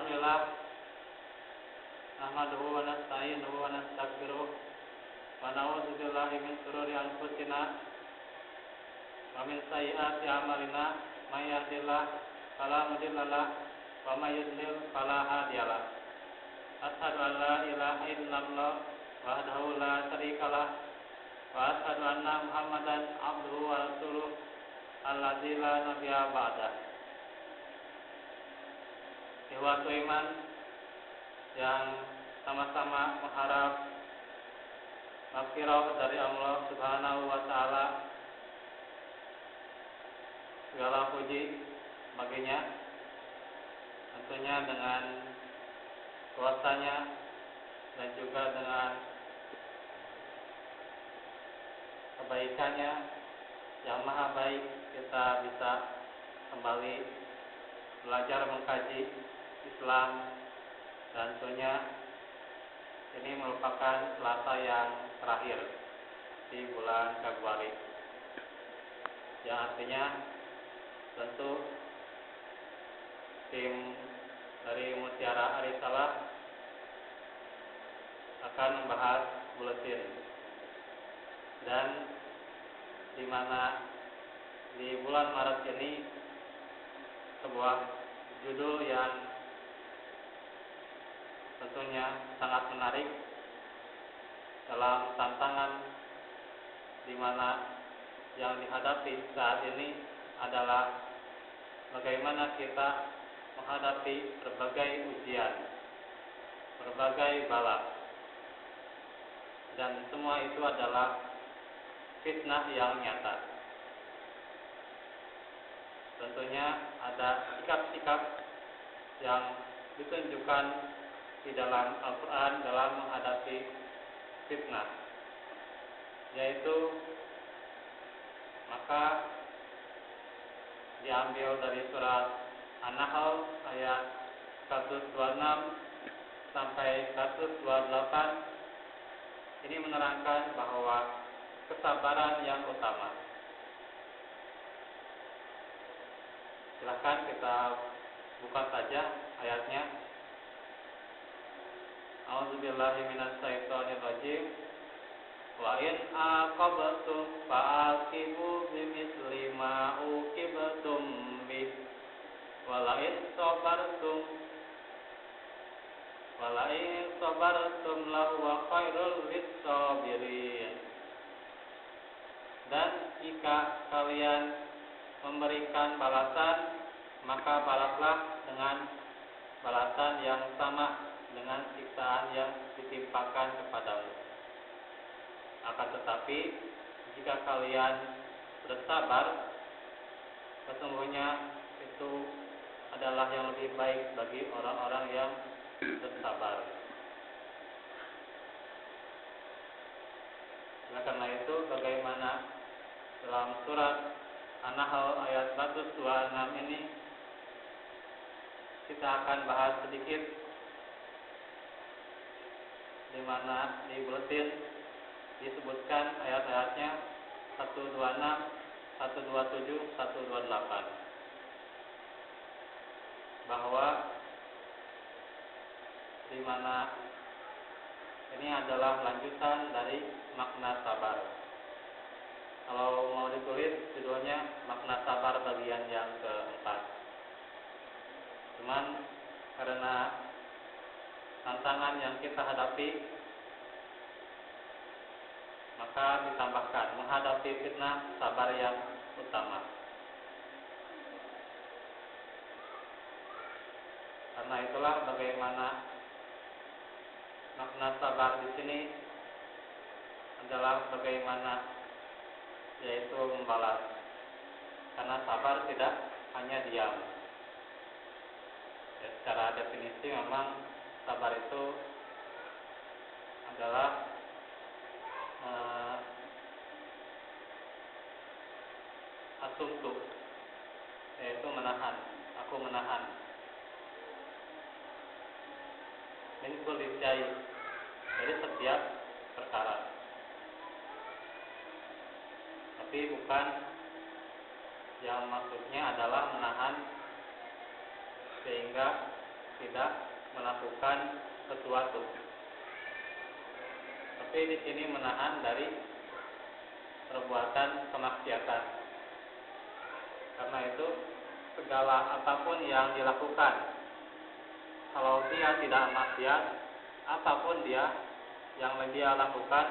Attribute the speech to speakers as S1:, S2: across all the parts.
S1: Alhamdulillah, nahmaduhu wa nasta'inuhu wa nastaghfiruh wa na'udzu billahi min shururi anfusina wa min sayyiati a'malina, may yahdihillahu fala mudilla lahu wa may yudlil fala hadiya lahu. Asyhadu an la ilaha illallah wahdahu la syarika lahu wa asyhadu anna Muhammadan abduhu wa rasuluh alladzi la nabiyya ba'dah. Ikhwatu iman yang sama-sama mengharap maghfirah dari Allah Subhanahu wa taala, segala puji baginya, tentunya dengan kuasanya dan juga dengan kebaikannya yang maha baik, kita bisa kembali belajar mengkaji Islam, dan tentunya ini merupakan Selasa yang terakhir di bulan Februari, yang artinya tentu tim dari Mutiara Arisalah akan membahas buletin, dan di mana di bulan Maret ini sebuah judul yang tentunya sangat menarik dalam tantangan di mana yang dihadapi saat ini adalah bagaimana kita menghadapi berbagai ujian, berbagai bala, dan semua itu adalah fitnah yang nyata. Tentunya ada sikap-sikap yang ditunjukkan di dalam Al-Quran dalam menghadapi fitnah, yaitu maka diambil dari surat An-Nahl ayat 126 sampai 128. Ini menerangkan bahwa kesabaran yang utama. Silakan kita buka saja ayatnya. A'udzubillahi minasyaitonirrajim. Wa in aqabtum fa'aqibu bimithli ma uqibtum bih. Wa la in sabartum lahuwa khairul lis-sabirin. Dan jika kalian memberikan balasan, maka balaslah dengan balasan yang sama dengan siksaan yang ditimpakan kepadamu. Akan tetapi jika kalian bersabar, sesungguhnya itu adalah yang lebih baik bagi orang-orang yang bersabar. Nah, karena itu bagaimana dalam surat An-Nahl ayat 126 ini kita akan bahas sedikit, di mana di buletin disebutkan ayat-ayatnya 126, 127, 128, bahwa di mana ini adalah lanjutan dari makna sabar. Kalau mau ditulis judulnya makna sabar bagian yang keempat. Cuman karena tantangan yang kita hadapi, maka ditambahkan menghadapi fitnah, sabar yang utama. Karena itulah bagaimana makna sabar di sini adalah bagaimana, yaitu membalas. Karena sabar tidak hanya diam. Ya, secara definisi memang sabar itu adalah asumtu, yaitu menahan. Aku menahan. Min kulli syai', dari setiap perkara. Tapi bukan yang maksudnya adalah menahan sehingga tidak melakukan sesuatu. Tapi di sini menahan dari perbuatan kemaksiatan. Karena itu segala apapun yang dilakukan, kalau dia tidak maksiat, apapun yang dia lakukan,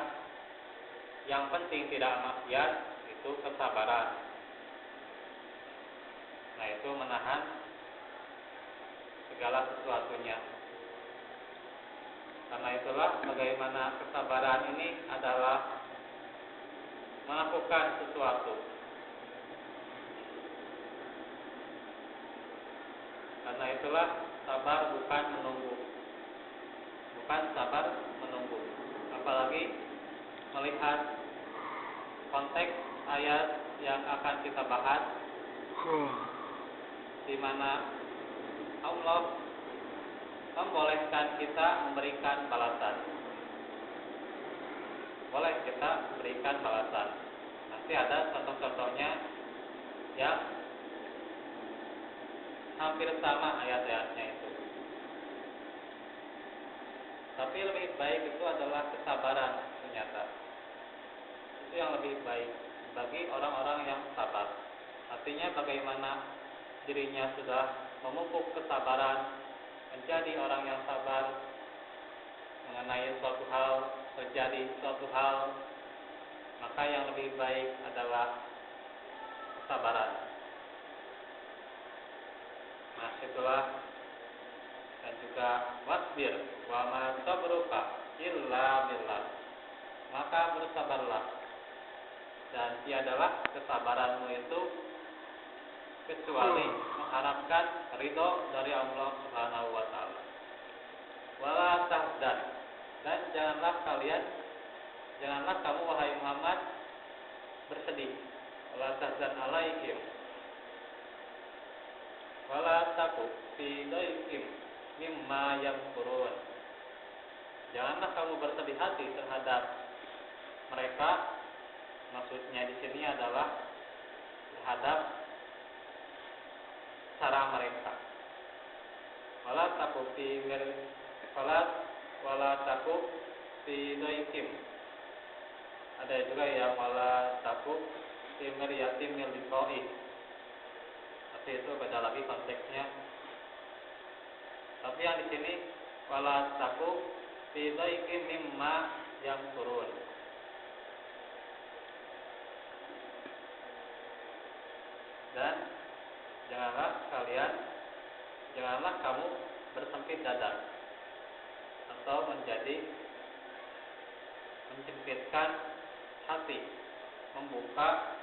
S1: yang penting tidak maksiat, itu kesabaran. Nah, itu menahan segala sesuatunya. Karena itulah bagaimana kesabaran ini adalah melakukan sesuatu. Karena itulah sabar bukan menunggu. Bukan sabar menunggu. Apalagi melihat konteks ayat yang akan kita bahas, di mana Allah membolehkan kita memberikan balasan. Boleh kita berikan balasan. Nanti ada contoh-contohnya yang hampir sama ayat-ayatnya itu. Tapi lebih baik itu adalah kesabaran ternyata. Itu yang lebih baik bagi orang-orang yang sabar. Artinya bagaimana dirinya sudah memupuk kesabaran, menjadi orang yang sabar mengenai suatu hal, terjadi suatu hal, maka yang lebih baik adalah kesabaran. Nah, itulah. Dan juga wasbir wa ma sabruka illa billah. Maka bersabarlah, dan tiadalah kesabaranmu itu kecuali mengharapkan ridho dari Allah Subhanahu wa taala. Wala tahzan, dan janganlah kamu wahai Muhammad bersedih. Wala tahzan alaihim. Wala taku fi dhaiqim mimma yamkurun. Janganlah kamu bersedih hati terhadap mereka. Maksudnya di sini adalah terhadap cara mereka. Wala taku fi dhaiqim. Ada juga yang wala taku fi miryatim min liqa'i. Tapi itu beda lagi konteksnya. Tapi yang di sini wala taku fi dhaiqim mimma yamkurun. Dan janganlah kamu bersempit dada atau menyempitkan hati, membuka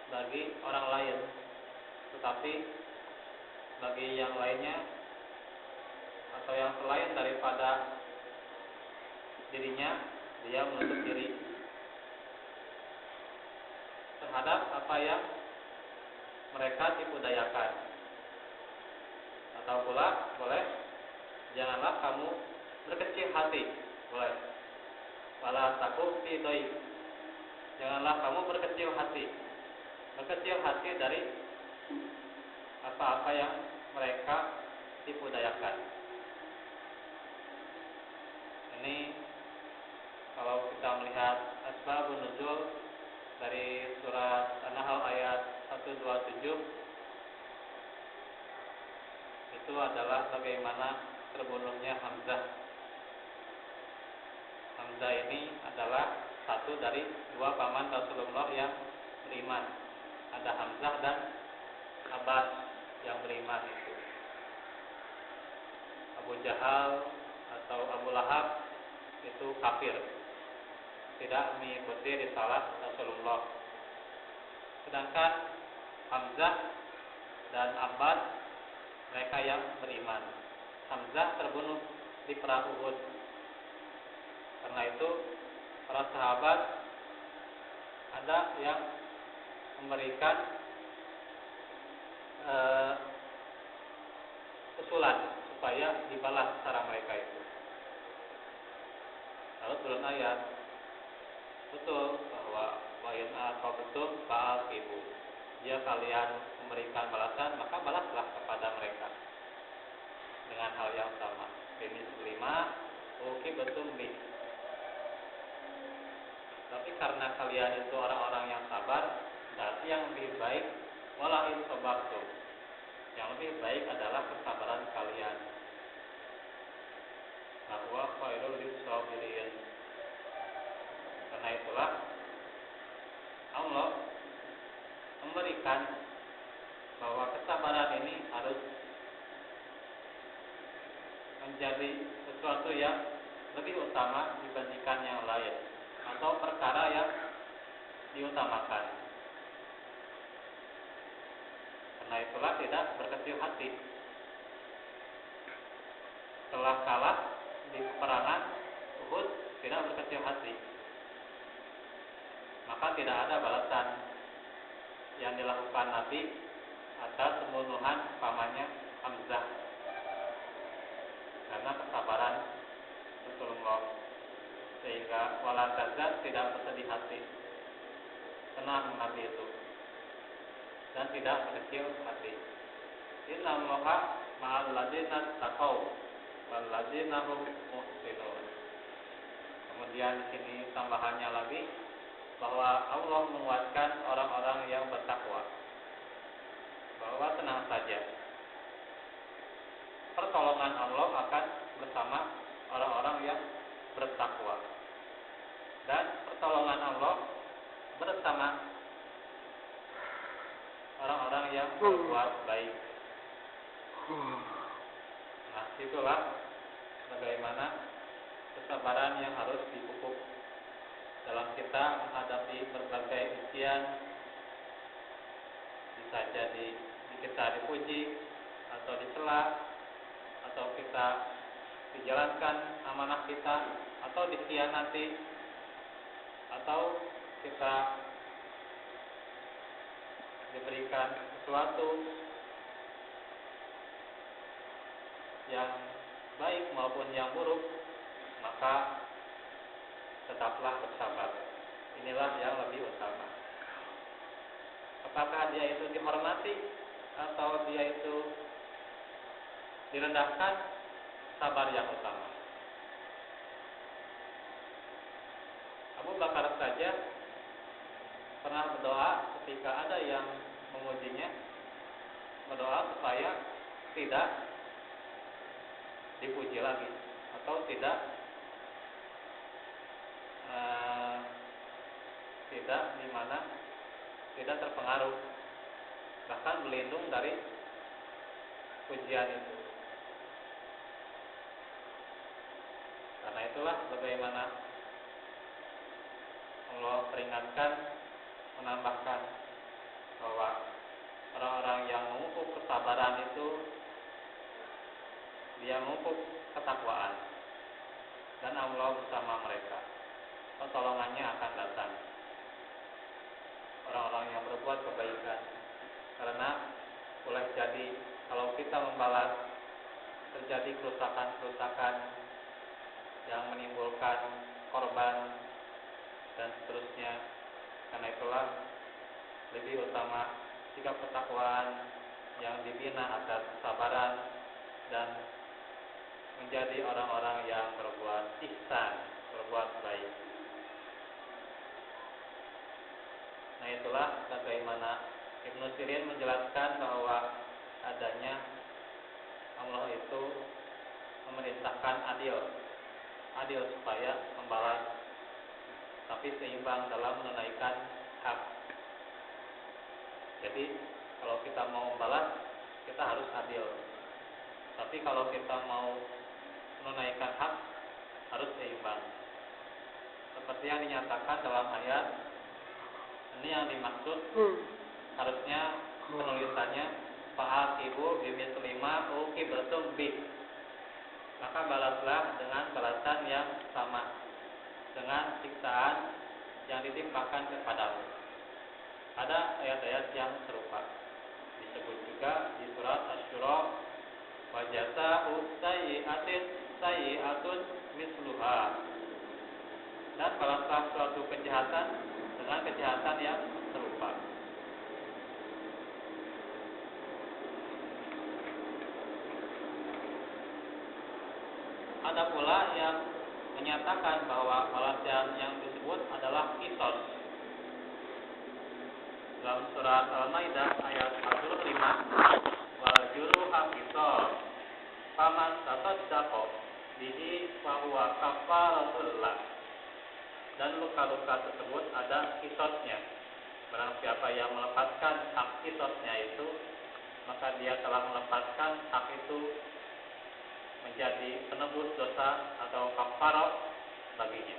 S1: bagi orang lain, tetapi bagi yang lainnya atau yang selain daripada dirinya, dia menutup diri terhadap apa yang mereka tipu dayakan. Atau pula boleh, janganlah kamu berkecil hati, boleh. Wala taku fi dhaiq. Janganlah kamu berkecil hati dari apa-apa yang mereka tipu dayakan. Ini kalau kita melihat asbabun nuzul dari surat An-Nahl ayat 127, itu adalah bagaimana terbunuhnya Hamzah. Hamzah ini adalah satu dari dua paman Rasulullah yang beriman. Ada Hamzah dan Abbas yang beriman itu. Abu Jahal atau Abu Lahab itu kafir, tidak mengikuti risalah Rasulullah. Sedangkan Hamzah dan Abbas mereka yang beriman. Hamzah terbunuh di perang Uhud. Karena itu para sahabat ada yang memberikan usulan supaya dibalas cara mereka itu. Lalu turun ayat, betul bahwa wayan betul faal ibu. Jika kalian memberikan balasan, maka balaslah kepada mereka. dengan hal yang sama. Bimislima uqibatum bih. Tapi karena kalian itu orang-orang yang sabar, berarti yang lebih baik wala in sabartum. Yang lebih baik adalah kesabaran kalian. Bahwa khairul lisabirin. Karena itulah Allah memberikan bahwa kesabaran ini harus menjadi sesuatu yang lebih utama dibandingkan yang lain, atau perkara yang diutamakan. Karena itulah tidak berkecil hati. Setelah kalah di peperangan Uhud, tidak berkecil hati. Maka tidak ada balasan yang dilakukan Nabi atas pembunuhan pamannya Hamzah. Karena kesabaran Rasulullah, sehingga wala tazal tidak bersedih hati, tenang Nabi itu, dan tidak berkecil hati. Inna Allaha ma'al ladzina taqaw wal ladzina hum muhsinun. Kemudian di sini tambahannya lagi bahwa Allah menguatkan orang-orang yang bertakwa, bahwa tenang saja, pertolongan Allah akan bersama orang-orang yang bertakwa, dan pertolongan Allah bersama orang-orang yang berbuat baik. Nah, itulah bagaimana kesabaran yang harus dipupuk dalam kita menghadapi berbagai ujian. Bisa jadi kita dipuji atau dicela, atau kita dijalankan amanah kita, atau dikhianati, atau kita diberikan sesuatu yang baik maupun yang buruk, maka tetaplah bersabar. Inilah yang lebih utama. Apakah dia itu dihormati atau dia itu direndahkan, sabar yang utama. Abu Bakar saja pernah berdoa ketika ada yang mengujinya, berdoa supaya tidak dipuji lagi atau tidak tidak terpengaruh, bahkan berlindung dari pujian itu. Karena itulah bagaimana Allah peringatkan, menambahkan bahwa orang-orang yang memupuk kesabaran itu dia memupuk ketakwaan, dan Allah bersama mereka. Pertolongannya akan datang. Orang-orang yang berbuat kebaikan, karena boleh jadi kalau kita membalas terjadi kerusakan-kerusakan yang menimbulkan korban dan seterusnya. Karena itulah lebih utama sikap ketakwaan yang dibina atas kesabaran dan menjadi orang-orang yang berbuat ihsan, berbuat baik. Nah, itulah bagaimana Ibnu Sirin menjelaskan bahwa adanya Allah itu memerintahkan adil supaya membalas, tapi seimbang dalam menunaikan hak. Jadi kalau kita mau membalas, kita harus adil. Tapi kalau kita mau menunaikan hak, harus seimbang. Seperti yang dinyatakan dalam ayat ini, yang dimaksud harusnya penulisannya fa'aqibu bimislima uqibatum bih. Maka balaslah dengan balasan yang sama, dengan siksaan yang ditimpakan kepadamu. Ada ayat-ayat yang serupa. Disebut juga di surat Asy-Syura, wa jazaa'u sayyi'atin sayyi'atun misluha. Dan balaslah suatu kejahatan dengan kejahatan yang serupa. Ada pula yang menyatakan bahwa balasan yang disebut adalah kisos. Dalam surat Al-Maidah ayat 45, wal juruha kisos, faman tasaddaqa bihi fa huwa kafaratul lah. Dan luka-luka tersebut ada kisosnya. Barang siapa yang melepaskan hak kisosnya itu, maka dia telah melepaskan hak itu menjadi penebus dosa atau kafarah baginya.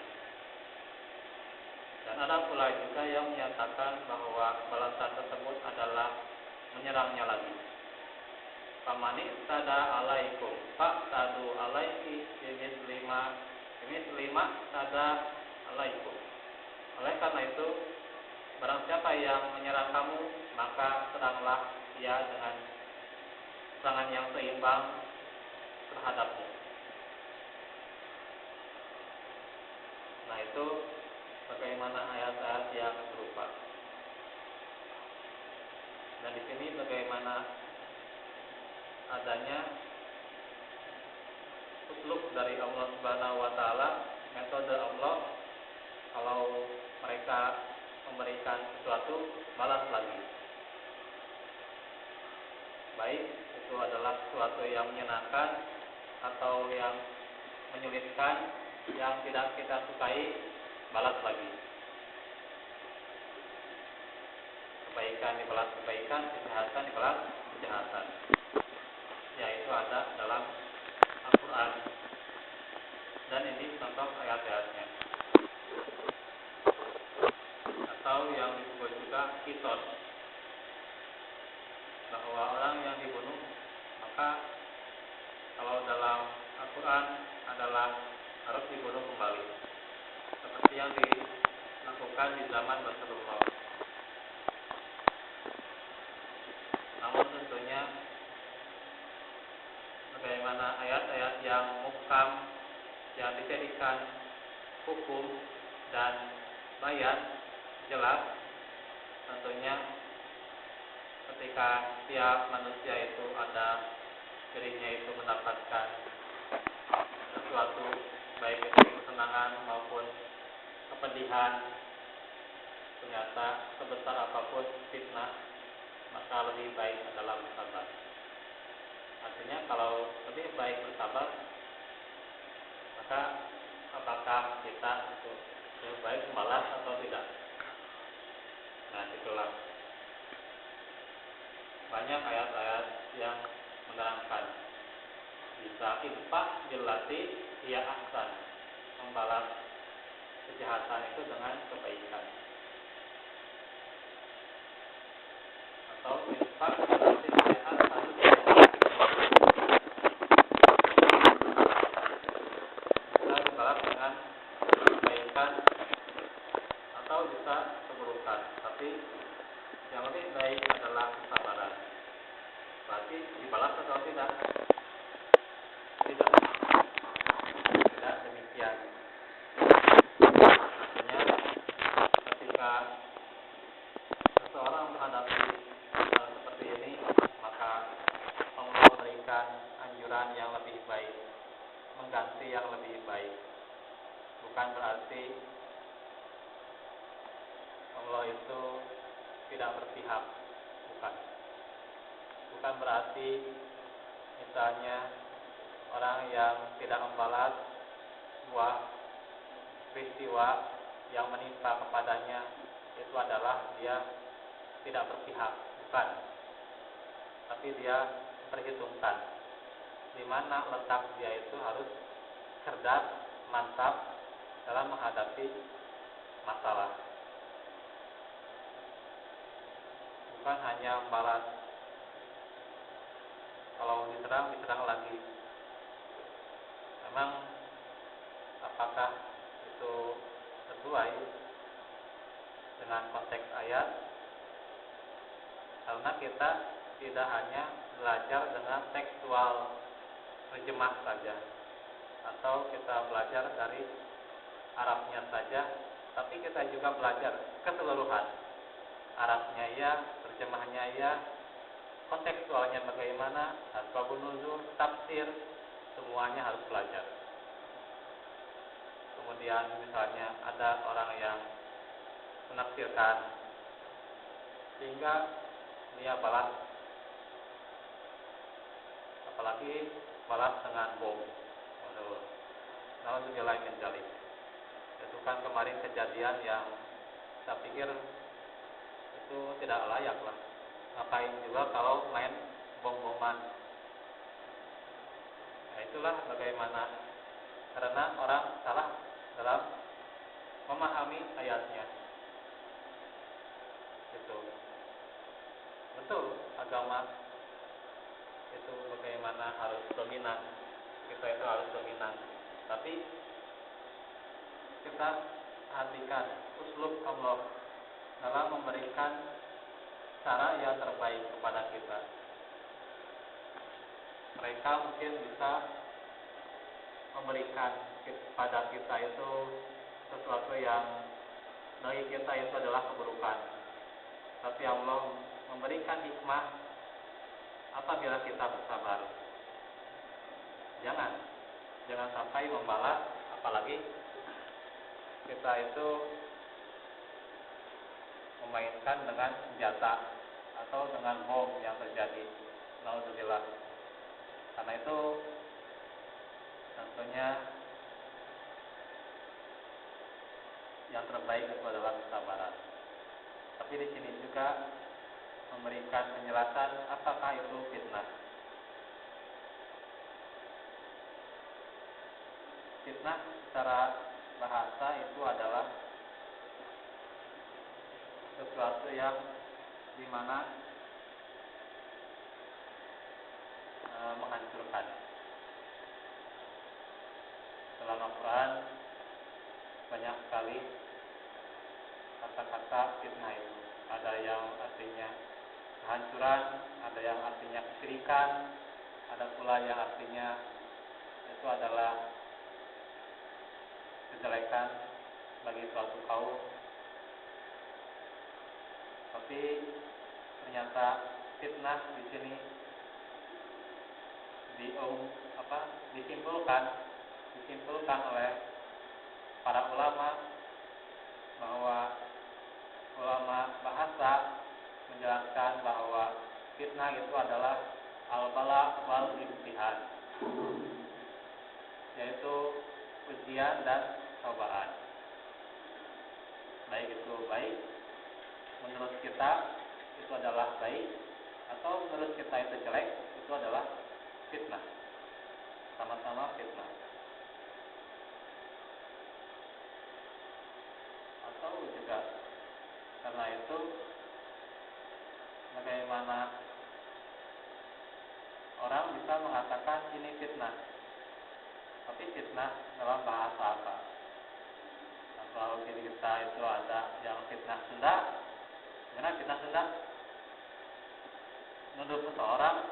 S1: Dan ada pula juga yang menyatakan bahwa balasan tersebut adalah menyerangnya lagi. Famani tada alaikum fa'tadu alaiki lima tada alaikum. Oleh karena itu, barang siapa yang menyerang kamu, maka seranglah dia dengan serangan yang seimbang terhadapmu. Nah, itu bagaimana ayat-ayat yang serupa. Dan di sini bagaimana adanya uslub dari Allah Subhanahu wa taala, metode Allah kalau mereka memberikan sesuatu, balas lagi. Baik itu adalah sesuatu yang menyenangkan atau yang menyulitkan, yang tidak kita sukai, balas lagi. Kebaikan dibalas kebaikan, kejahatan dibalas kejahatan. Yaitu ada dalam Al-Quran. Dan ini contoh ayat-ayatnya. Atau yang disebut juga kisos, bahwa orang yang dibunuh, maka kalau dalam Al-Quran adalah harus dibunuh kembali, seperti yang dilakukan di zaman Rasulullah. Namun tentunya bagaimana ayat-ayat yang muhkam, yang dijadikan hukum dan bayat jelas, tentunya ketika setiap manusia itu ada dirinya itu mendapatkan sesuatu, baik itu kesenangan maupun kepedihan, ternyata sebesar apapun fitnah, maka lebih baik adalah bersabar. Artinya kalau lebih baik bersabar, maka apakah kita itu lebih baik membalas atau tidak? Nah, itulah banyak ayat-ayat yang menerangkan bisa infak jilati ia ahsan, membalas kejahatan itu dengan kebaikan, atau infak jilati ia ahsan bisa dibalas dengan kebaikan atau bisa keburukan, tapi yang lebih baik adalah kesabaran. Berarti dibalas atau tidak? Tidak. Tidak demikian. Artinya ketika seseorang menghadapi hal seperti ini, maka Allah memberikan anjuran yang lebih baik, mengganti yang lebih baik. Bukan berarti Allah itu tidak berpihak, bukan berarti misalnya orang yang tidak membalas sebuah peristiwa yang menimpa kepadanya itu adalah dia tidak berpihak, bukan, tapi dia perhitungkan di mana letak dia itu harus cerdas, mantap dalam menghadapi masalah. Bukan hanya membalas, kalau diserang lagi. Memang apakah itu sesuai dengan konteks ayat? Karena kita tidak hanya belajar dengan tekstual terjemah saja, atau kita belajar dari Arabnya saja, tapi kita juga belajar keseluruhan. Arabnya ya, terjemahnya ya, kontekstualnya bagaimana, asbabun nuzul, tafsir, semuanya harus belajar. kemudian misalnya ada orang yang menafsirkan sehingga dia balas, apalagi balas dengan bom. Waduh, nauzubillah min dzalik. Itu kan kemarin kejadian yang saya pikir itu tidak layak lah. Ngapain juga kalau main bom-boman. Nah itulah bagaimana, karena orang salah dalam memahami ayatnya. Itu betul, agama itu bagaimana harus dominan, kita itu harus dominan. Tapi kita perhatikan uslub Allah dalam memberikan cara yang terbaik kepada kita. Mereka mungkin bisa memberikan kepada kita itu sesuatu yang bagi kita itu adalah keburukan. Tapi Allah memberikan hikmah apabila kita bersabar. Jangan sampai membalas, apalagi kita itu memainkan dengan senjata atau dengan bom yang terjadi. Nauzubillah. Karena itu tentunya yang terbaik itu adalah kesabaran. Tapi di sini juga memberikan penjelasan apakah itu fitnah. Fitnah secara bahasa itu adalah sesuatu yang dimana menghancurkan. Dalam Al-Quran banyak sekali kata-kata fitnah itu. Ada yang artinya kehancuran, ada yang artinya kesyirikan, ada pula yang artinya itu adalah kejelekan bagi suatu kaum. Tapi ternyata fitnah di sini disimpulkan oleh para ulama, bahwa ulama bahasa menjelaskan bahwa fitnah itu adalah al-bala wal imtihan, yaitu ujian dan cobaan. Baik itu baik menurut kita itu adalah baik, atau menurut kita itu jelek, itu adalah fitnah. Sama-sama fitnah. Atau juga karena itu bagaimana orang bisa mengatakan ini fitnah. Tapi fitnah dalam bahasa apa? Kalau kita itu ada yang fitnah Sunda. Karena fitnah Sunda nuduh seseorang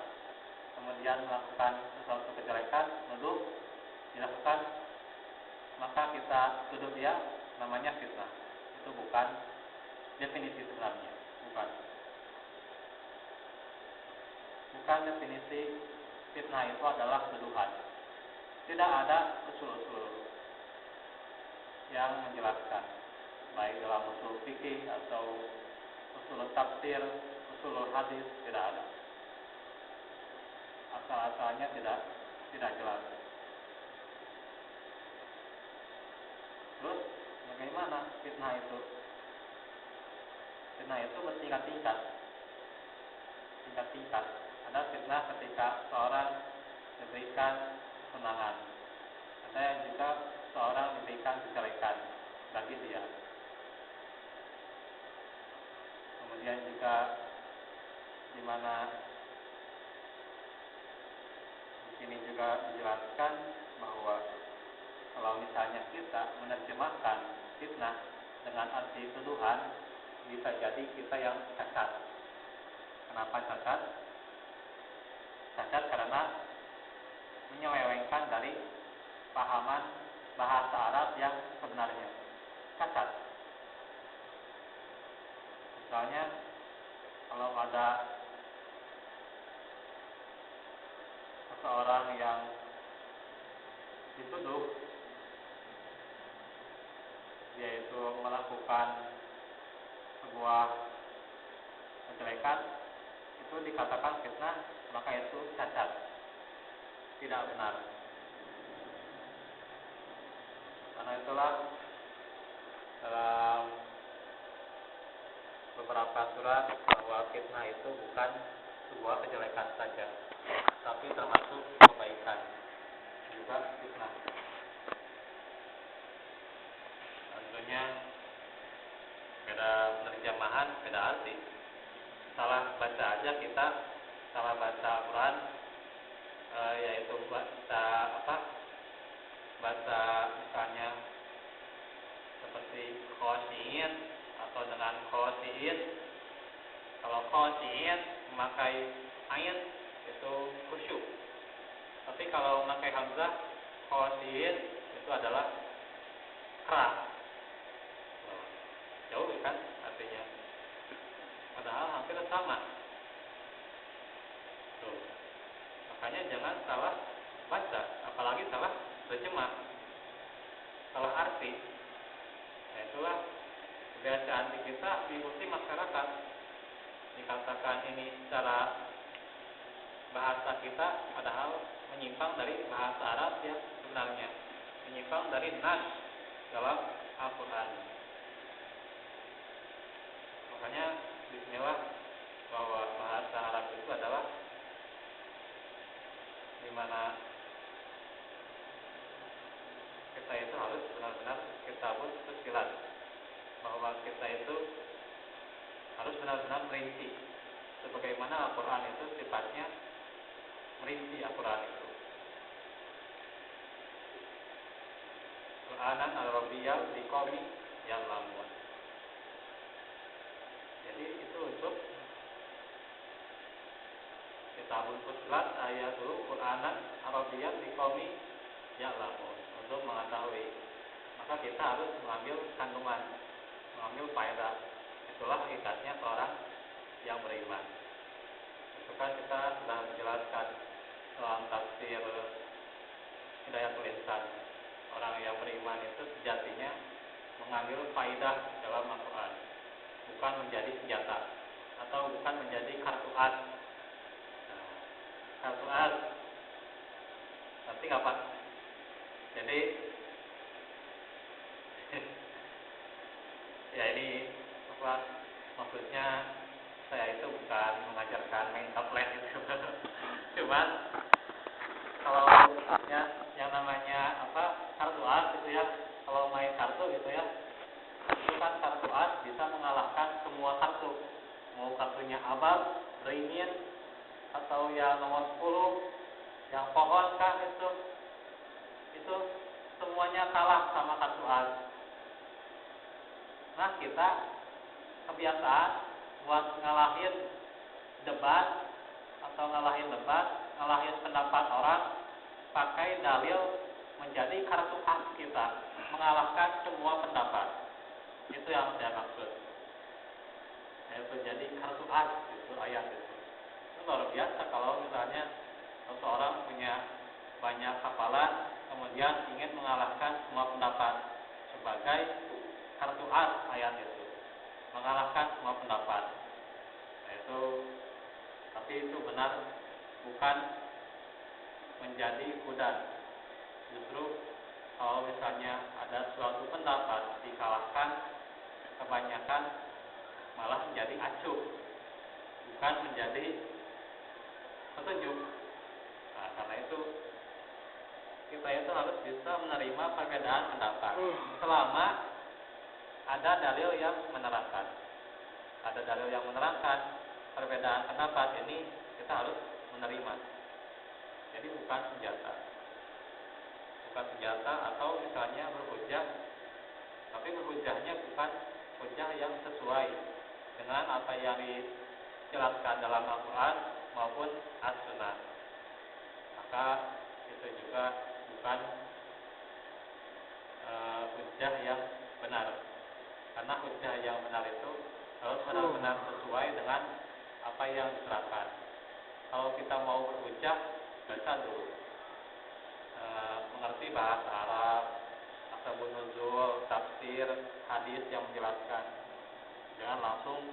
S1: kemudian melakukan sesuatu kejelekan, nuduh dilakukan, maka kita tuduh dia, namanya fitnah. Itu bukan definisi sebenarnya, bukan definisi fitnah. Itu adalah tuduhan. Tidak ada usul-usul yang menjelaskan, baik dalam usul fikih atau usul tafsir, usul hadis, tidak ada. Asal-asalnya tidak jelas. Terus bagaimana fitnah itu? Fitnah itu bertingkat-tingkat. Ada fitnah ketika seorang diberikan kesenangan. Ada yang juga seorang diberikan kejelekan bagi dia. Kemudian juga di mana di sini juga dijelaskan bahwa kalau misalnya kita menerjemahkan fitnah dengan arti tuduhan, bisa jadi kita yang cacat. Kenapa cacat? Cacat karena menyelewengkan dari pahaman bahasa Arab yang sebenarnya. Cacat. Misalnya kalau ada seseorang yang dituduh yaitu melakukan sebuah kejelekan itu dikatakan fitnah, maka itu cacat, tidak benar. Karena itulah dalam beberapa surat bahwa fitnah itu bukan sebuah kejelekan saja, tapi termasuk kebaikan juga fitnah. Tentunya beda penerjemahan, beda arti. Salah baca aja kita, salah baca Al-Quran, yaitu baca misalnya seperti khosyin atau dengan khosyin. Kalau khosyin memakai ain itu khusyuk, tapi kalau memakai hamzah khosyin itu adalah keras. Jauh kan artinya, padahal hampir sama. Tuh. Makanya jangan salah baca, apalagi salah terjemah, salah arti. Nah, itulah kebiasaan di kita diikuti masyarakat. Dikatakan ini secara bahasa kita, padahal menyimpang dari bahasa Arab yang sebenarnya, menyimpang dari nas dalam Al-Quran. Makanya disinilah bahwa bahasa Arab itu adalah dimana kita itu harus benar-benar kitabun fussilat, bahwa kita itu harus benar-benar merinci, sebagaimana Al-Quran itu sifatnya merinci. Al-Quran itu Qur'anan al-Arabiyyah liqaumin ya'lamun. Jadi itu untuk kitabun fussilat ayatul Qur'anan Arabiyyah liqaumin ya'lamun, untuk mengetahui. Maka kita harus mengambil kandungan, mengambil faedah. Itulah hakikatnya seorang yang beriman. Itu kan kita sudah menjelaskan dalam tafsir Hidayatul Insan, orang yang beriman itu sejatinya mengambil faedah dalam Al-Quran, bukan menjadi senjata atau bukan menjadi kartu as. Nah, kartu as nanti kapan? Jadi ya ini apa maksudnya, saya itu bukan mengajarkan main tablet itu. Cuman kalau ya yang namanya kartu as itu ya, kalau main kartu gitu ya, itu kan kartu as bisa mengalahkan semua kartu, mau kartunya abal, ringin, atau yang nomor 10, yang pohon kan itu semuanya kalah sama kartu as. Nah, kita kebiasaan buat ngalahin debat atau ngalahin pendapat orang pakai dalil menjadi kartu as kita, mengalahkan semua pendapat. Itu yang saya maksud. Itu jadi kartu as itu ayat itu. Itu luar biasa kalau misalnya seseorang punya banyak hafalan kemudian ingin mengalahkan semua pendapat, sebagai kartu as ayat itu, mengalahkan semua pendapat. Nah, itu, tapi itu benar bukan menjadi hudan. Justru kalau misalnya ada suatu pendapat dikalahkan kebanyakan, malah menjadi acuh, bukan menjadi petunjuk. Nah, karena itu kita itu harus bisa menerima perbedaan pendapat selama ada dalil yang menerangkan. Ada dalil yang menerangkan perbedaan pendapat ini, kita harus menerima. Jadi bukan senjata. Bukan senjata atau misalnya berhujjah, tapi berhujjahnya bukan hujjah yang sesuai dengan apa yang dijelaskan dalam Al-Quran maupun As-Sunnah. Maka itu juga bukan hujjah yang benar. Karena hujjah yang benar itu harus benar-benar sesuai dengan apa yang diterangkan. Kalau kita mau berhujjah, baca dulu, mengerti bahasa Arab, asbabun nuzul, tafsir, hadis yang menjelaskan. Jangan langsung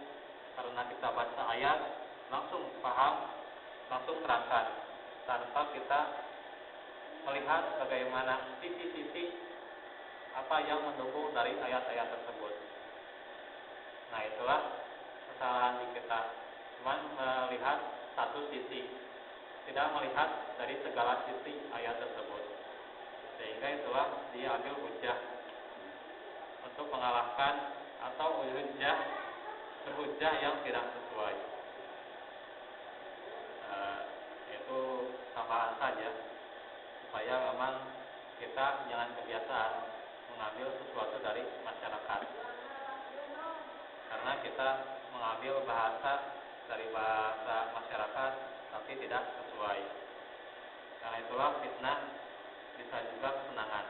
S1: karena kita baca ayat langsung paham, langsung terangkan tanpa kita melihat bagaimana sisi-sisi apa yang mendukung dari ayat-ayat tersebut. Nah, itulah kesalahan di kita, cuma melihat satu sisi, tidak melihat dari segala sisi ayat tersebut, sehingga itulah dia ambil hujah untuk mengalahkan atau berhujah yang tidak sesuai. Itu tambahan saja supaya memang kita jangan kebiasaan mengambil sesuatu dari masyarakat, karena kita mengambil bahasa dari bahasa masyarakat tapi tidak sesuai. Karena itulah fitnah bisa juga kesenangan.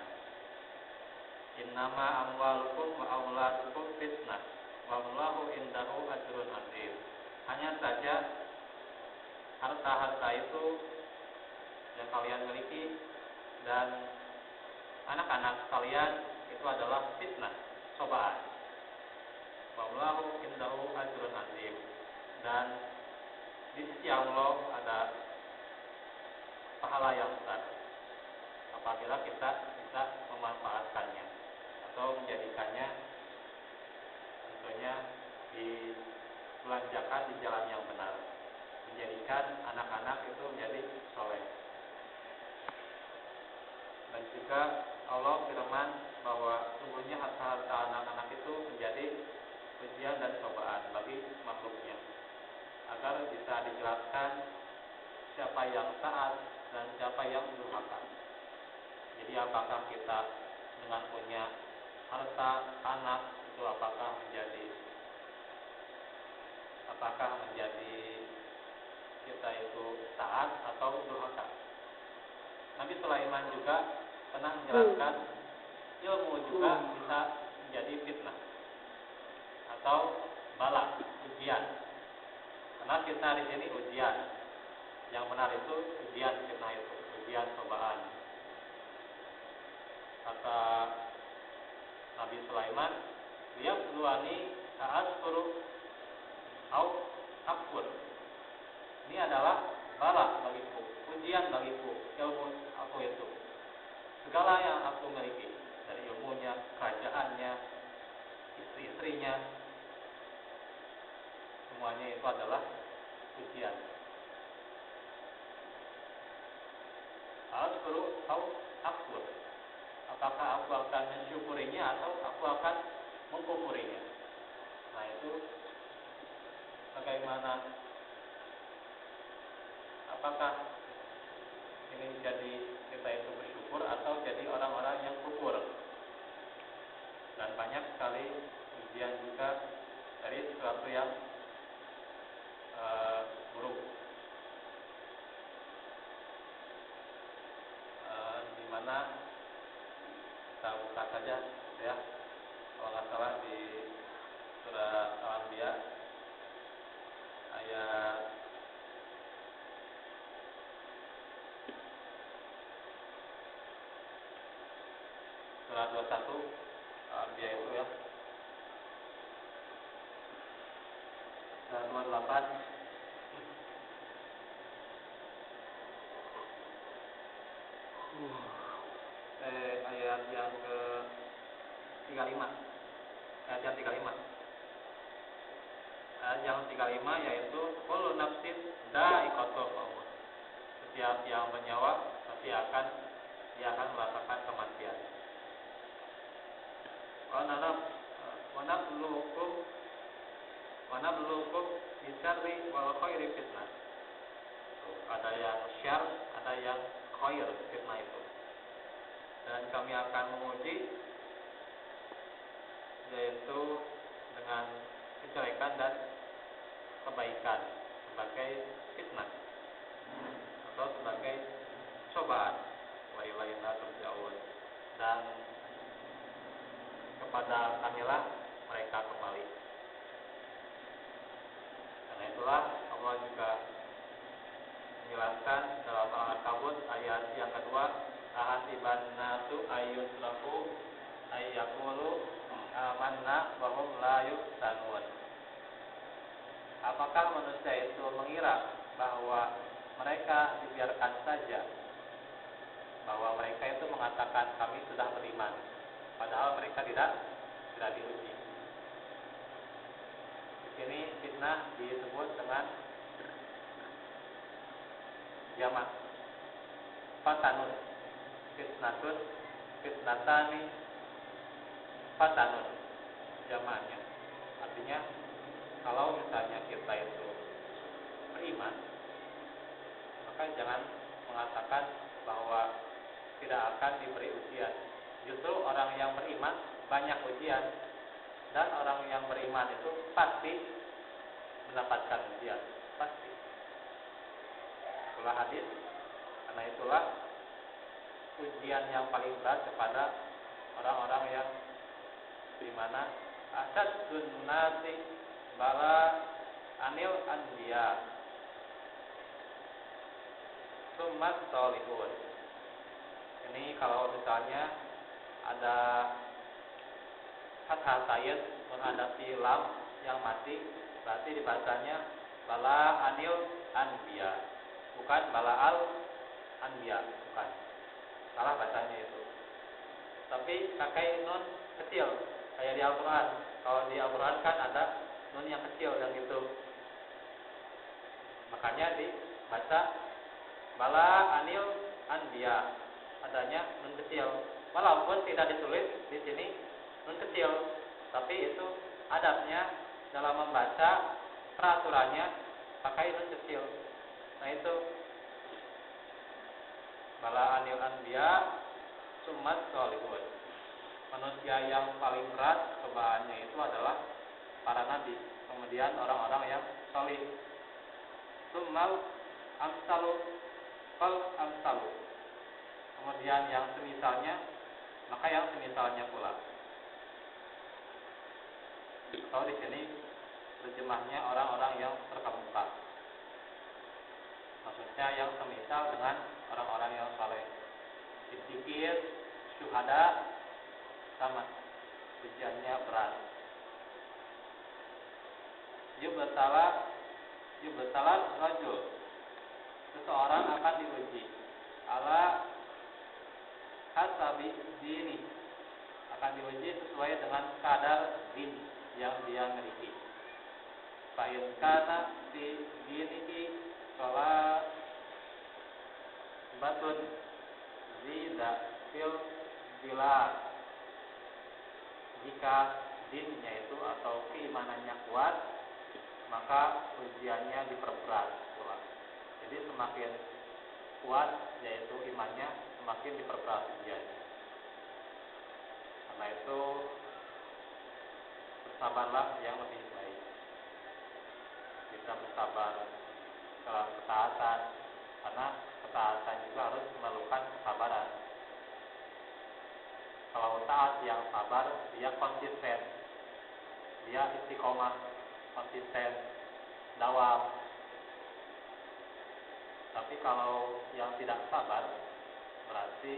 S1: Innama amwalukum wa auladukum fitnah wallahu indahu ajrun azim. Hanya saja harta-harta itu yang kalian miliki dan anak-anak kalian itu adalah fitnah, cobaan. Wallahu indahu ajrun azim. Dan di sisi Allah ada pahala yang besar apabila kita bisa memanfaatkannya atau menjadikannya tentunya dibelanjakan di jalan yang benar, menjadikan anak-anak itu menjadi soleh. Dan juga Allah firman bahwa sungguhnya harta-harta anak-anak itu menjadi ujian dan cobaan bagi makhluknya, agar bisa dijelaskan siapa yang taat dan siapa yang durhaka. Jadi apakah kita dengan punya harta anak itu apakah menjadi kita itu taat atau durhaka? Nabi Sulaiman juga pernah menjelaskan ilmu juga bisa menjadi fitnah atau bala, ujian. Karena fitnah di sini ujian. Yang benar itu ujian, fitnah itu ujian, cobaan. Kata Nabi Sulaiman, dia bluani ta'askuru au akfur. Ini adalah bala bagiku, ujian bagiku, ilmu aku itu. Segala yang aku miliki, dari ilmunya, kerajaannya, istri-istrinya, semuanya itu adalah ujian. Ta'askuru au akfur. Apakah aku akan mensyukurinya atau aku akan mengkufurinya? Nah, itu bagaimana? Apakah ini jadi kita itu bersyukur atau jadi orang-orang yang kufur? Dan banyak sekali ujian juga dari sesuatu yang buruk, di mana kita buka saja ya, kalau nggak salah di surah Al-Anbiya ayat surah 21 Al-Anbiya itu ya, surah 28 ayat yang ke 35, ayat yang 35. Ayat yang 35 yaitu kullu nafsin dha'iqatul maut. Setiap yang bernyawa pasti dia akan merasakan kematian. Wa nabluukum bisyarri wal khairi fitnah. Ada yang syarr, ada yang khair, fitnah itu. Dan kami akan menguji yaitu dengan kejelekan dan kebaikan sebagai fitnah atau sebagai cobaan. Wa ilaina turja'un. Dan kepada kamilah mereka kembali. Karena itulah Allah juga menjelaskan dalam Al-Ankabut ayat yang kedua, ahasiban nasu ayyutraku ay yaqulu amanna wa hum la yuftanun. Apakah manusia itu mengira bahwa mereka dibiarkan saja, bahwa mereka itu mengatakan kami sudah beriman, padahal mereka tidak diuji. Di sini fitnah disebut dengan jamak fatanun, fitnatun, fitnatani, fatanun jamaknya. Artinya kalau misalnya kita itu beriman, maka jangan mengatakan bahwa tidak akan diberi ujian. Justru orang yang beriman banyak ujian, dan orang yang beriman itu pasti mendapatkan ujian, pasti. Itulah hadis, karena itulah ujian yang paling berat kepada orang-orang yang dimana asyadun nasi bala anil anbiya summat solihun. Ini kalau misalnya ada kata sayed menghadapi lam yang mati, berarti dibacanya bala anil anbiya, bukan bala al anbiya, bukan. Salah bacanya itu. Tapi pakai nun kecil kayak di Al-Qur'an. Kalau di Al-Qur'an kan ada nun yang kecil dan itu. Makanya dibaca bala anil anbiya, adanya nun kecil. Walaupun tidak ditulis di sini nun kecil, tapi itu adabnya dalam membaca, peraturannya pakai nun kecil. Nah itu bala anil anbiya summat solihun. Manusia yang paling berat cobaannya itu adalah para nabi, kemudian orang-orang yang solih. Summal amsalu fal amsalu, kemudian yang semisalnya, maka yang semisalnya pula. Kalau di sini terjemahnya orang-orang yang terkemuka, maksudnya yang semisal dengan orang-orang yang saleh. Siddiqin, syuhada, sama ujiannya berat. Yubtalar rajul, seseorang akan diuji ala hasabi dini, akan diuji sesuai dengan kadar din yang dia miliki. Fa'in kana fi dinihi sholat batun zida fil bilad. Jika dinnya itu atau keimanannya kuat, maka ujiannya diperberat pula. Jadi semakin kuat yaitu imannya, semakin diperberat ujiannya. Karena itu bersabarlah yang lebih baik. Kita bersabar dalam ketaatan, karena ketaatan juga harus memerlukan kesabaran. Kalau taat yang sabar, dia konsisten, dia istiqomah, konsisten, dawam. Tapi kalau yang tidak sabar, berarti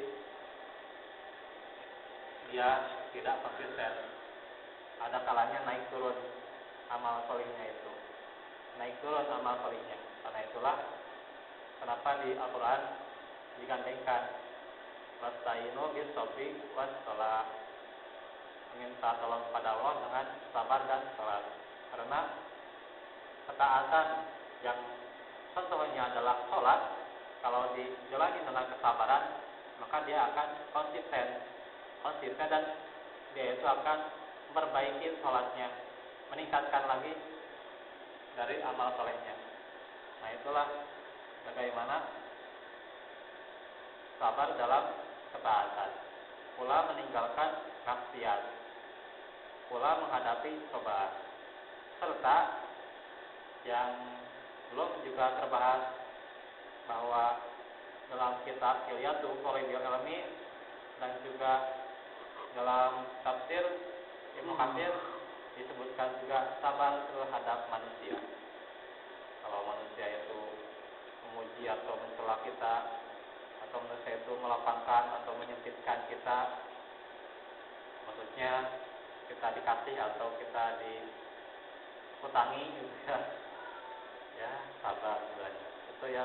S1: dia tidak konsisten. Ada kalanya naik turun amal solihnya itu, naik turun amal solihnya. Karena itulah kenapa di Al-Quran digandengkan wasta'inu bis-sabri was-shalah, minta tolong kepada Allah dengan sabar dan salat. Karena ketaatan yang contohnya adalah salat, kalau dijalani dengan kesabaran, maka dia akan konsisten dan dia itu akan memperbaiki salatnya, meningkatkan lagi dari amal solehnya. Nah itulah bagaimana sabar dalam ketaatan, pula meninggalkan maksiat, pula menghadapi cobaan, serta yang belum juga terbahas bahwa dalam kitab Hilyatul Talibul Ilmi dan juga dalam tafsir Ibnu Katsir disebutkan juga sabar terhadap manusia. Kalau manusia itu memuji atau mencela kita, atau manusia itu melapangkan atau menyempitkan kita, maksudnya kita dikasih atau kita diutangi gitu ya. Ya, sabar sebenarnya. Itu ya,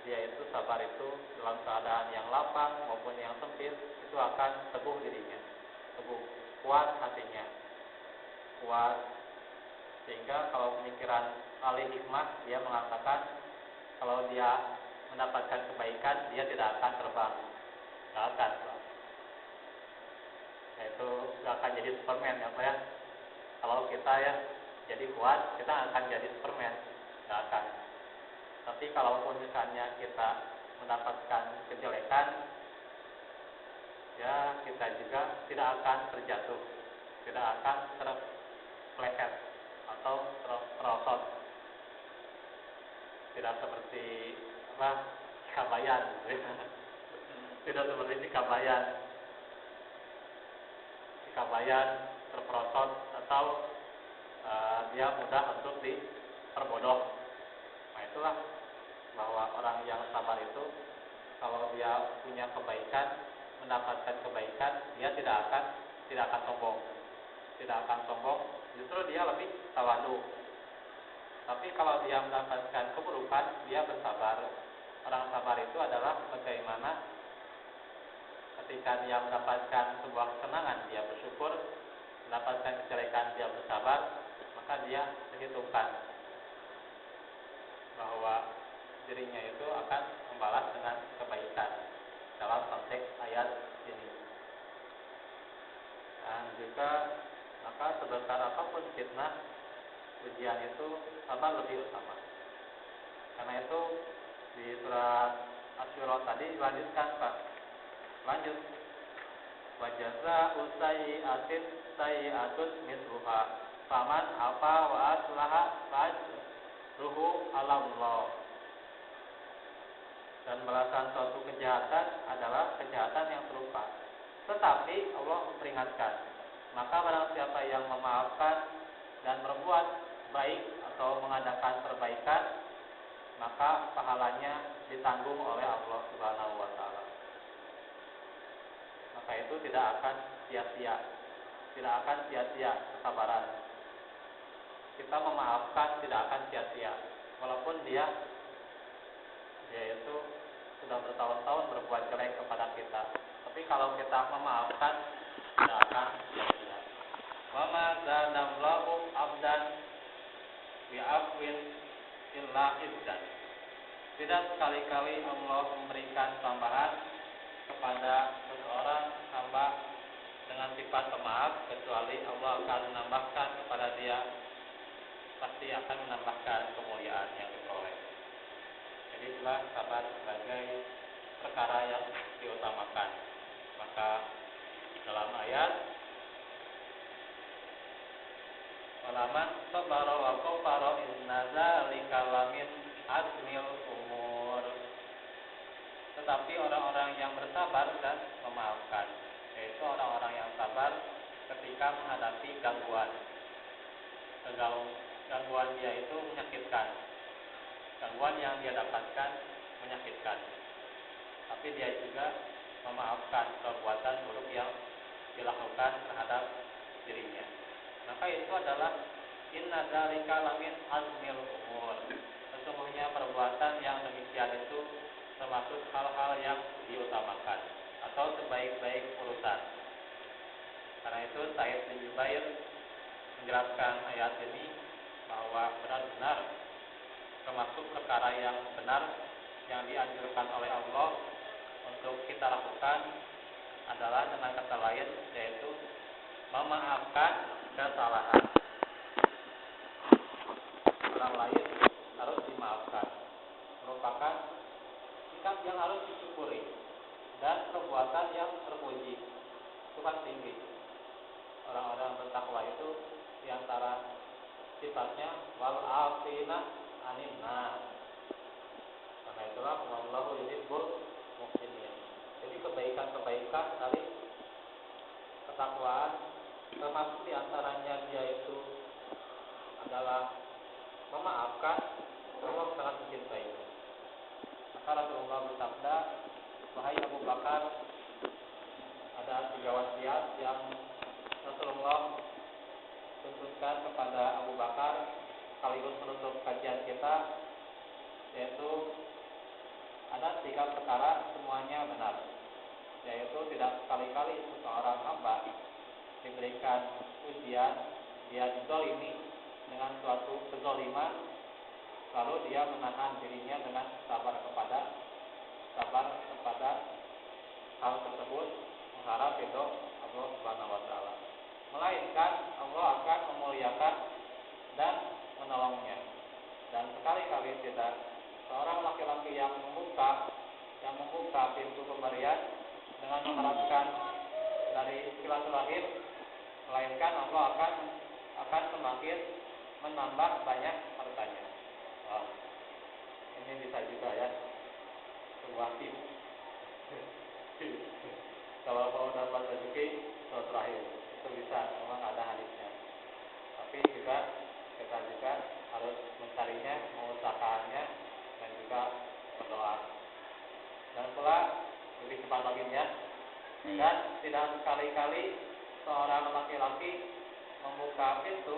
S1: dia itu sabar itu dalam keadaan yang lapang maupun yang sempit itu akan teguh dirinya, teguh, kuat hatinya, kuat, sehingga kalau pemikiran ahli hikmah dia mengatakan kalau dia mendapatkan kebaikan dia tidak akan terbang, tidak akan, yaitu tidak akan jadi Superman apa ya. Kalau kita ya jadi kuat kita akan jadi Superman, tidak akan. Tapi kalaupun misalnya kita mendapatkan kejelekan, ya kita juga tidak akan terjatuh, tidak akan terpeleset atau terperosot, tidak seperti Kabayan, tidak seperti di Kabayan terperosot atau dia mudah untuk diperbodoh. Nah itulah bahwa orang yang sabar itu kalau dia punya kebaikan, mendapatkan kebaikan, dia tidak akan sombong, justru dia lebih tawadu. Tapi kalau dia mendapatkan keburukan, dia bersabar. Orang sabar itu adalah bagaimana ketika dia mendapatkan sebuah kesenangan dia bersyukur, mendapatkan kejelekan dia bersabar, maka dia menghitungkan bahwa dirinya itu akan membalas dengan kebaikan dalam konteks ayat ini. Dan juga maka sebesar apapun fitnah, ujian itu sabar lebih utama. Karena itu di surat Asy-Syura tadi dilanjutkan Pak. Lanjut. Wa jazaa'u sayyi'atin sayyi'atun mithluha. Faman afa wa aslaha fajruhu 'ala Allah. Dan balasan suatu kejahatan adalah kejahatan yang serupa. Tetapi Allah memperingatkan, maka barang siapa yang memaafkan dan berbuat baik atau mengadakan perbaikan, maka pahalanya ditanggung oleh Allah Subhanahu wa taala. Maka itu tidak akan sia-sia kesabaran. Kita memaafkan tidak akan sia-sia, walaupun dia itu sudah bertahun-tahun berbuat jelek kepada kita. Tapi kalau kita memaafkan tidak akan sia-sia. Wa ma zanallahu abdan bi'afwin illa izzan. Tidak sekali-kali Allah memberikan tambahan kepada seseorang hamba dengan sifat pemaaf, kecuali Allah akan menambahkan kepada dia, pasti akan menambahkan kemuliaan yang diperoleh. Jadi itulah sabar sebagai perkara yang diutamakan. Maka dalam ayat walaman sabara wa kafara inna dzalika lamin azmil umur. Tetapi orang-orang yang bersabar dan memaafkan, yaitu orang-orang yang sabar ketika menghadapi gangguan. Gangguan dia itu menyakitkan. Gangguan yang dia dapatkan menyakitkan. Tapi dia juga memaafkan perbuatan buruk yang dilakukan terhadap dirinya. Maka itu adalah inna dzalika lamin azmil umur. Sesungguhnya perbuatan yang demikian itu termasuk hal-hal yang diutamakan atau sebaik-baik urusan. Karena itu Said bin Jubair menjelaskan ayat ini bahwa benar-benar termasuk perkara yang benar yang dianjurkan oleh Allah untuk kita lakukan adalah dengan kata lain yaitu memaafkan kesalahan orang lain harus dimaafkan, merupakan sikap yang harus disyukuri dan perbuatan yang terpuji. Itu kan tinggi. Orang-orang bertakwa itu diantara sifatnya wal afina anin nas. Karena itulah wallahu yuhibbul muhsinin. Jadi kebaikan-kebaikan dari ketakwaan termasuk diantaranya dia itu adalah memaafkan. Allah sangat mencintainya. Maka Rasulullah bersabda, wahai Abu Bakar, ada 3 wasiat yang Rasulullah tuntuskan kepada Abu Bakar sekaligus menutup kajian kita, yaitu ada 3 perkara semuanya benar, yaitu tidak sekali-kali seseorang hamba diberikan ujian, dia dizalimi dengan suatu kezaliman, lalu dia menahan dirinya dengan sabar kepada hal tersebut, mengharap ridho Allah Subhanahu wa taala. Melainkan Allah akan memuliakan dan menolongnya. Dan sekali-kali tidak seorang laki-laki yang membuka pintu pemberian dengan mengharapkan dari silaturahim, melainkan Allah akan semakin menambah banyak hartanya. Wah, ini bisa juga ya, sebuah tips. Kalau mau dapat rezeki silaturahim itu bisa, memang ada hadisnya. Tapi juga kita harus mencarinya, mengusahakannya, dan juga berdoa. Dan pula lebih cepat lagi ya. Dan tidak sekali-kali seorang laki-laki membuka pintu,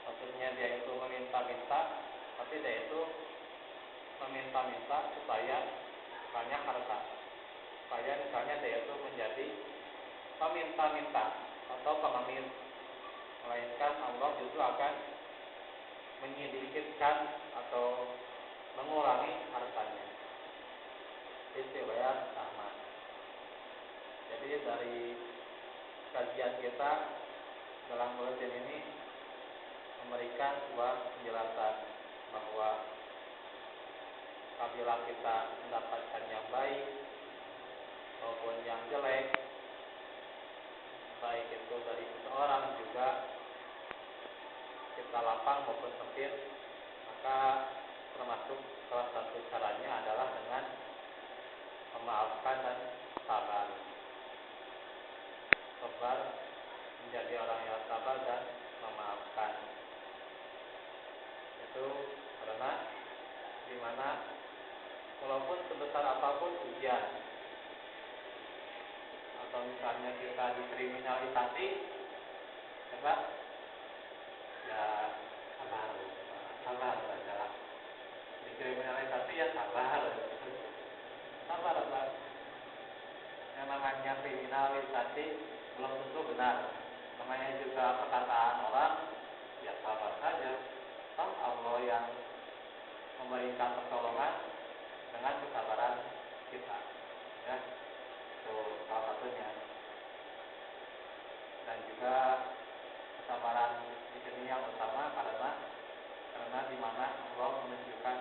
S1: maksudnya dia itu meminta-minta, tapi dia itu meminta-minta supaya banyak harta, supaya misalnya dia itu menjadi peminta-minta atau pengemis, melainkan Allah justru akan menyedikitkan atau mengurangi hartanya. Istilah sama. Jadi dari kajian kita dalam buletin ini memberikan sebuah penjelasan bahwa apabila kita mendapatkan yang baik maupun yang jelek, baik itu dari seseorang juga kita lapang maupun sempit, maka termasuk salah satu caranya adalah dengan memaafkan dan sabar. Sabar, menjadi orang yang sabar dan memaafkan. Itu karena dimana walaupun sebesar apapun ujian, atau misalnya kita dikriminalisasi, ya sabar saja. Dikriminalisasi ya sabar. Yang namanya kriminalisasi belum tentu benar. Namanya juga perkataan orang, ya sabar saja. Allah yang memberikan pertolongan dengan kesabaran kita, ya, itu salah satunya. Dan juga kesabaran di sini yang utama karena di mana Allah menunjukkan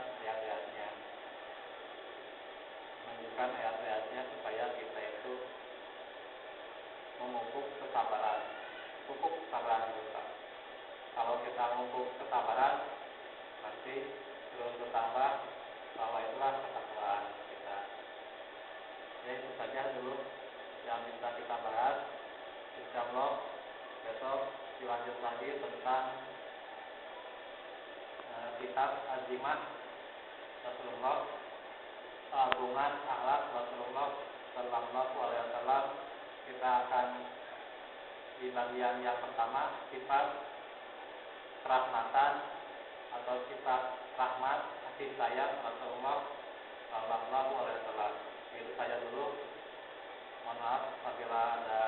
S1: ayat-ayatnya supaya kita itu memupuk kesabaran, pupuk kesabaran kita. Kalau kita memupuk kesabaran, nanti terus bertambah bahwa itulah ketakwaan kita. Jadi itu saja dulu yang bisa kita bahas. Insyaallah besok dilanjut lagi tentang kitab Azimah Rasulullah, Agungan Akhlak Rasulullah Sallallahu Alaihi Wasallam. Kita akan di bagian yang pertama, sifat kerahmatan atau sifat rahmat kasih sayang Rasulullah Sallallahu Alaihi Wasallam. Itu saja dulu. Mohon maaf apabila ada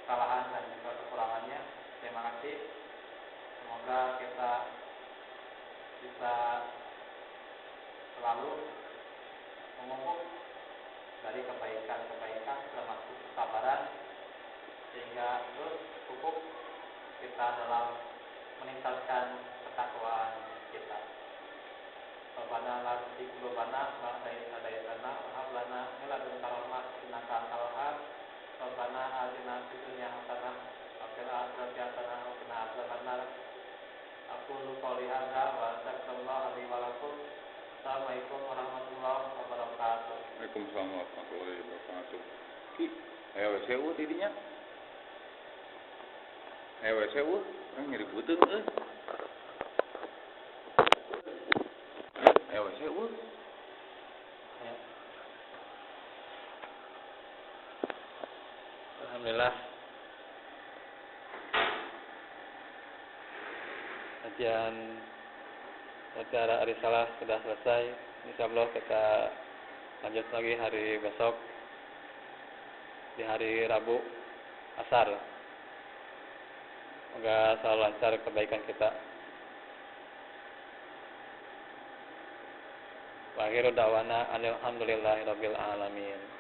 S1: kesalahan dan juga kekurangannya. Terima kasih. Semoga kita bisa selalu memupuk dari kebaikan-kebaikan termasuk kesabaran, sehingga terus pupuk kita dalam meningkatkan ketakwaan kita. Rabbana la tuzigh qulubana ba'da idh hadaytana wa hab lana min ladunka rahmah innaka antal wahhab. Rabbana atina fid dunya hasanah wa fil akhirati hasanah wa qina adzabannar. Aqulu qouli hadza wa astaghfirullaha li wa lakum. Assalamualaikum warahmatullahi wabarakatuh.
S2: Waalaikumsalam warahmatullahi wabarakatuh. Ki, ayo sewu tidinya. Ayo sewu, orang nyeri puteung euy. Ayo sewu.
S1: Alhamdulillah kajian acara risalah sudah selesai. Insyaallah kita lanjut lagi hari besok di hari Rabu asar. Semoga selalu lancar kebaikan kita. Wa akhiru da'wana alhamdulillahirabbil alamin.